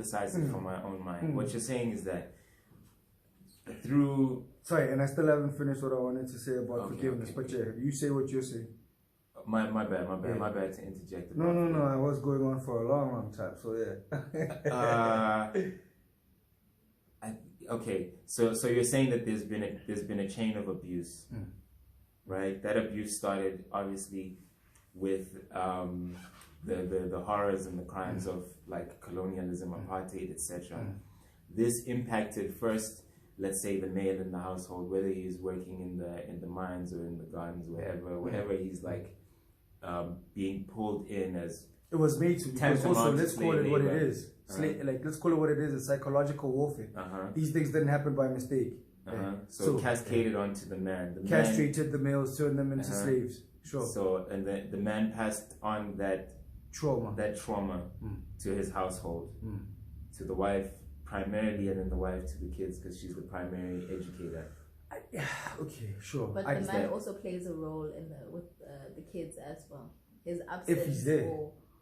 synthesize it from my own mind. What you're saying is that through... Sorry, and I still haven't finished what I wanted to say about forgiveness. But yeah, you say what you're saying. My bad to interject. No, I was going on for a long time, so yeah. Okay, so you're saying that there's been a chain of abuse, right? That abuse started obviously with the horrors and the crimes of like colonialism, apartheid, etc. This impacted first, let's say, the male in the household, whether he's working in the mines or in the gardens, wherever he's like being pulled in as... It was made to. Also, let's call it what it is. Let's call it what it is. It's psychological warfare. These things didn't happen by mistake. So cascaded onto the man. Castrated the males, turned them into slaves. Sure. So and the man passed on that trauma to his household, to the wife primarily, and then the wife to the kids because she's the primary educator. Okay, sure. But the man also plays a role with the kids as well. His absence. If he's there.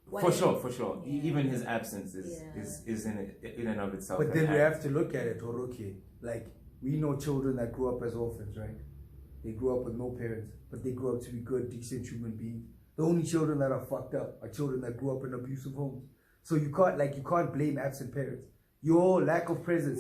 For sure. Yeah. Even his absence is in and of itself. But then we have to look at it, like we know children that grew up as orphans, right? They grew up with no parents, but they grew up to be good, decent human beings. The only children that are fucked up are children that grew up in abusive homes. So you can't blame absent parents. Your lack of presence.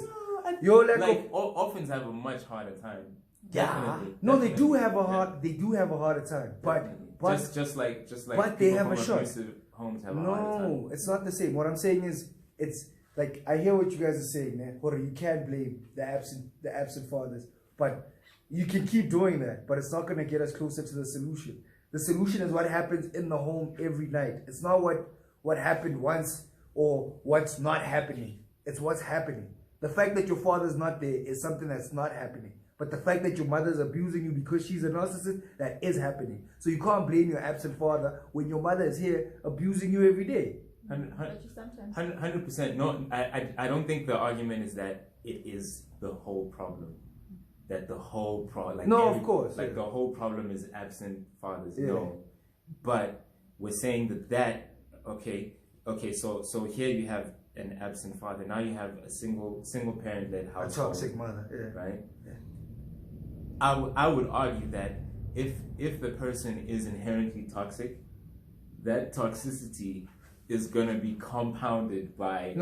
Orphans have a much harder time. Yeah. Definitely. No, they do have a harder time. But just like but they have a shot. Homes have a harder time. No, it's not the same. What I'm saying is, it's like, I hear what you guys are saying, man. Or you can't blame the absent fathers, but you can keep doing that, but it's not going to get us closer to the solution. The solution is what happens in the home every night. It's not what happened once or what's not happening. It's what's happening. The fact that your father's not there is something that's not happening. But the fact that your mother's abusing you because she's a narcissist, that is happening. So you can't blame your absent father when your mother is here abusing you every day. 100%. No, I don't think the argument is that it is the whole problem. That the whole problem... of course. The whole problem is absent fathers. Yeah. No. But we're saying that okay, so here you have an absent father. Now you have a single parent-led household. A toxic mother, yeah. Right? Yeah. I would argue that if the person is inherently toxic, that toxicity is going to be compounded by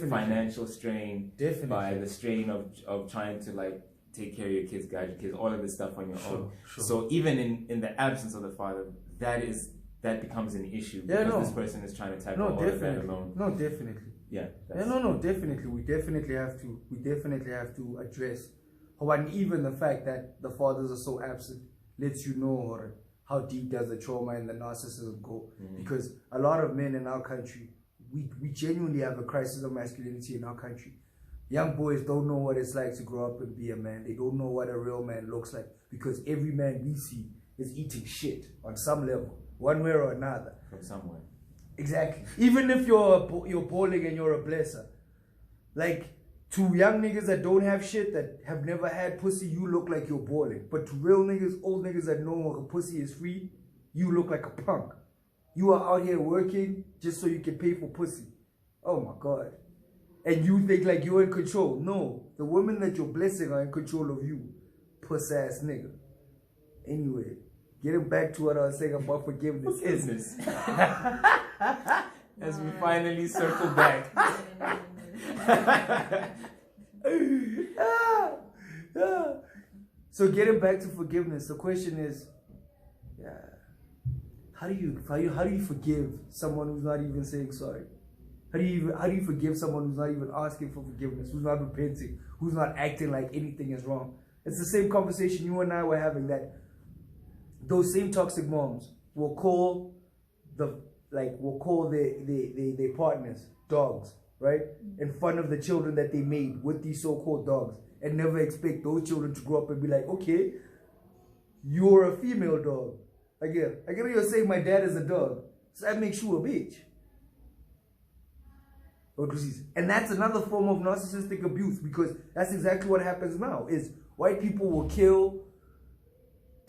financial strain, by the strain of trying to take care of your kids, guide your kids, all of this stuff on your own. Sure. So even in the absence of the father, that becomes an issue because this person is trying to tackle all of that alone. No, definitely. Yeah. Definitely. We definitely have to address and even the fact that the fathers are so absent lets you know how deep does the trauma and the narcissism go. Because a lot of men in our country, we genuinely have a crisis of masculinity in our country. Young boys don't know what it's like to grow up and be a man. They don't know what a real man looks like because every man we see is eating shit on some level, one way or another. From somewhere. Exactly. Even if you're balling and you're a blesser, to young niggas that don't have shit, that have never had pussy, you look like you're balling. But to real niggas, old niggas that know a pussy is free, you look like a punk. You are out here working just so you can pay for pussy. Oh my God. And you think like you're in control. No, the women that you're blessing are in control of you. Puss ass nigga. Anyway, getting back to what I was saying about forgiveness. As we finally circle back. So getting back to forgiveness, the question is, how do you forgive someone who's not even saying sorry? How do you forgive someone who's not even asking for forgiveness, who's not repenting, who's not acting like anything is wrong? It's the same conversation you and I were having, that those same toxic moms will call their partners dogs, right? In front of the children that they made with these so-called dogs, and never expect those children to grow up and be like, okay, you're a female dog. Again, I get you're saying my dad is a dog, so that makes you a bitch. And that's another form of narcissistic abuse, because that's exactly what happens now, is white people will kill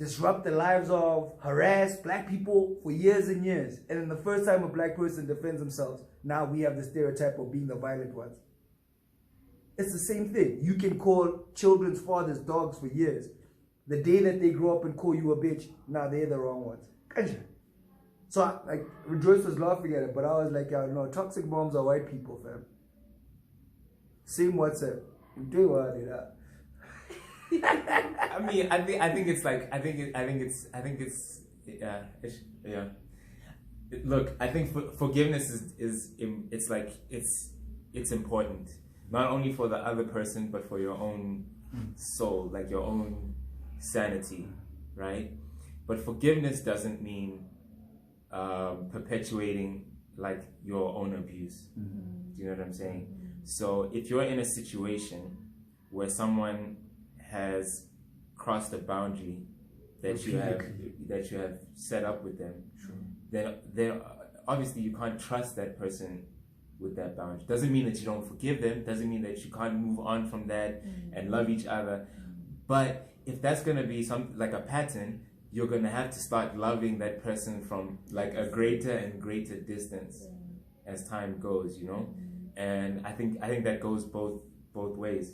disrupt the lives of, harass black people for years and years. And then the first time a black person defends themselves, now we have the stereotype of being the violent ones. It's the same thing. You can call children's fathers dogs for years. The day that they grow up and call you a bitch, now they're the wrong ones. So, like, Rejoyce was laughing at it, but I was like, yeah, no, toxic moms are white people, fam. Same WhatsApp. You do what it up. I mean, I think it's like, yeah. Look, I think forgiveness is it's important, not only for the other person, but for your own soul, like your own sanity, right? But forgiveness doesn't mean perpetuating like your own abuse. Do you know what I'm saying? So if you're in a situation where someone has crossed a boundary that you have set up with them, then obviously you can't trust that person with that boundary. Doesn't mean that you don't forgive them, doesn't mean that you can't move on from that and love each other. But if that's gonna be something like a pattern, you're gonna have to start loving that person from like a greater and greater distance as time goes, you know? And I think that goes both ways.